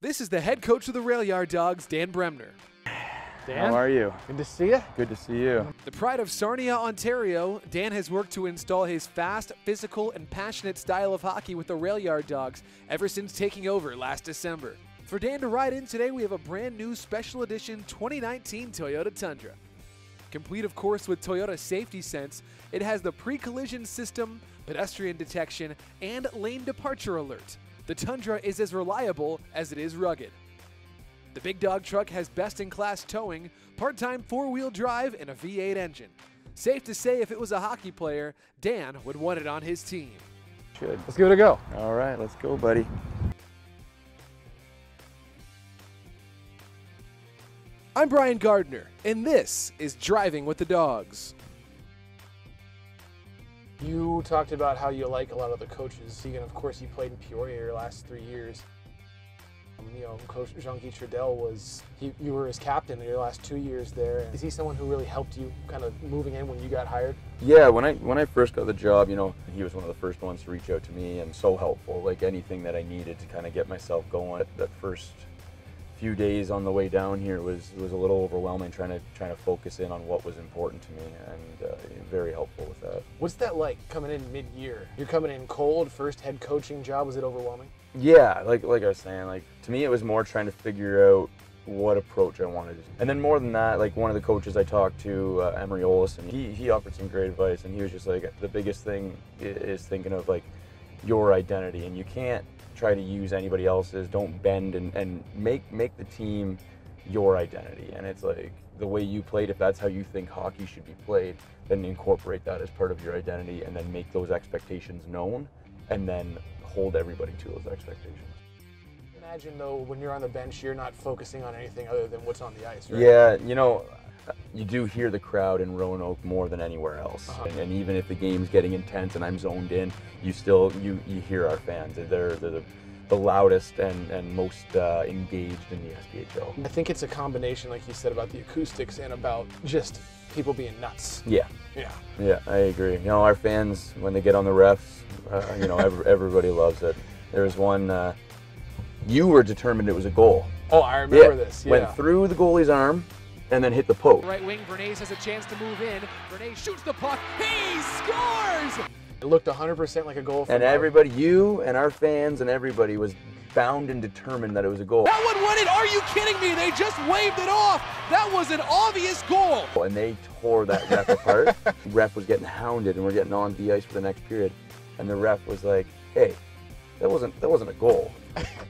This is the head coach of the Rail Yard Dogs, Dan Bremner. Dan? How are you? Good to see you. Good to see you. The pride of Sarnia, Ontario, Dan has worked to install his fast, physical, and passionate style of hockey with the Rail Yard Dogs ever since taking over last December. For Dan to ride in today, we have a brand new special edition 2019 Toyota Tundra. Complete, of course, with Toyota Safety Sense, it has the pre-collision system, pedestrian detection, and lane departure alert. The Tundra is as reliable as it is rugged. The big dog truck has best-in-class towing, part-time four-wheel drive, and a V8 engine. Safe to say, if it was a hockey player, Dan would want it on his team. Should. Let's give it a go. All right, let's go, buddy. I'm Brian Gardner, and this is Driving with the Dogs. You talked about how you like a lot of the coaches. And of course, you played in Peoria your last 3 years. Coach Jean-Guy Trudel you were his captain in your last 2 years there. Is he someone who really helped you kind of moving in when you got hired? Yeah, when I first got the job, he was one of the first ones to reach out to me and so helpful. Like anything that I needed to kind of get myself going. That first few days on the way down here was a little overwhelming, trying to focus in on what was important to me, and very helpful with that. What's that like coming in mid-year? You're coming in cold, first head coaching job. Was it overwhelming? Yeah, like I was saying, to me it was more trying to figure out what approach I wanted. And then more than that, one of the coaches I talked to, Emery Olison, he offered some great advice, and he was just like, the biggest thing is thinking of your identity, and you can't try to use anybody else's. Don't bend and make the team your identity. And it's like the way you played, if that's how you think hockey should be played, then incorporate that as part of your identity, and then make those expectations known, and then hold everybody to those expectations. Imagine though, when you're on the bench, you're not focusing on anything other than what's on the ice, right? Yeah, you do hear the crowd in Roanoke more than anywhere else. And even if the game's getting intense and I'm zoned in, you hear our fans. They're the loudest and most engaged in the SPHL. I think it's a combination, like you said, about the acoustics and about just people being nuts. Yeah. Yeah. Yeah, I agree. Our fans, when they get on the refs, everybody loves it. There was one, you were determined it was a goal. Oh, I remember this. Yeah. Went through the goalie's arm and then hit the post. Right wing, Bernays has a chance to move in. Bernays shoots the puck. He scores! It looked 100% like a goal. And everybody, you and our fans and everybody was bound and determined that it was a goal. That one won it! Are you kidding me? They just waved it off! That was an obvious goal! And they tore that ref apart. The ref was getting hounded, and we're getting on the ice for the next period. And the ref was like, "Hey, that wasn't a goal."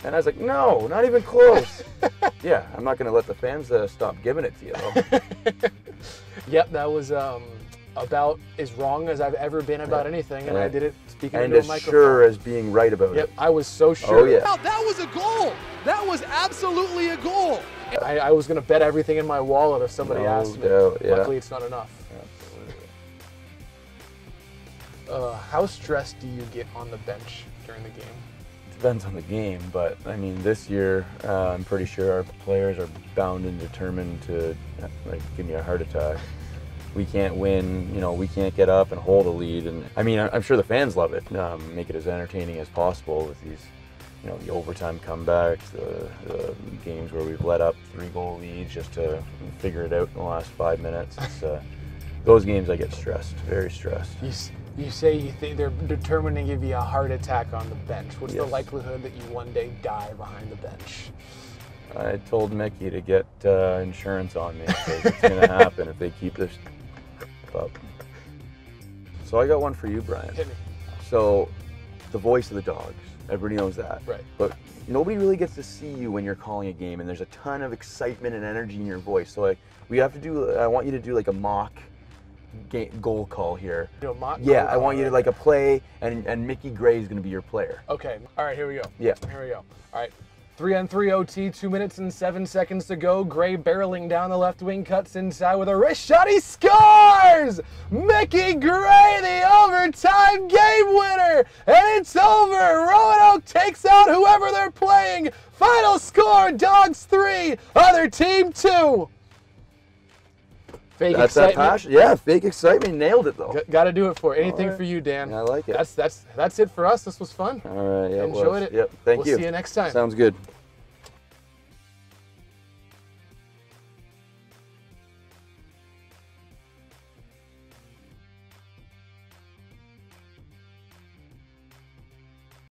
And I was like, "No, not even close." Yeah, I'm not going to let the fans stop giving it to you, though. Yep, that was about as wrong as I've ever been about anything, and I did it speaking into a microphone. And as sure as being right about it. Yep, I was so sure. Oh, yeah. Wow, that was a goal! That was absolutely a goal! I was going to bet everything in my wallet if somebody asked me. Yeah. Luckily, it's not enough. Absolutely. How stressed do you get on the bench during the game? Depends on the game, but I mean, this year, I'm pretty sure our players are bound and determined to give me a heart attack. We can't win, we can't get up and hold a lead. And I mean, I'm sure the fans love it. Make it as entertaining as possible with these, the overtime comebacks, the games where we've let up 3-goal leads just to figure it out in the last 5 minutes. It's, those games I get stressed, very stressed. You say you think they're determined to give you a heart attack on the bench. What's the likelihood that you one day die behind the bench? I told Mickey to get insurance on me because it's going to happen if they keep this up. So I got one for you, Brian. Hit me. So, the voice of the Dogs. Everybody knows that. Right. But nobody really gets to see you when you're calling a game, and there's a ton of excitement and energy in your voice. So I want you to do a mock goal call here. Yeah, I want you to a play, and Mickey Gray is going to be your player. Okay. All right, here we go. Yeah. Here we go. All right. 3-on-3 OT, 2 minutes and 7 seconds to go. Gray barreling down the left wing, cuts inside with a wrist shot. He scores! Mickey Gray, the overtime game winner! And it's over! Roanoke takes out whoever they're playing. Final score, Dogs 3, other team 2. Fake That's excitement. that passion. Yeah, fake excitement. Nailed it though. Got to do it for anything for you, Dan. I like it. That's it for us. This was fun. All right. Yeah, Enjoyed it. Yep. Thank you. We'll see you next time. Sounds good.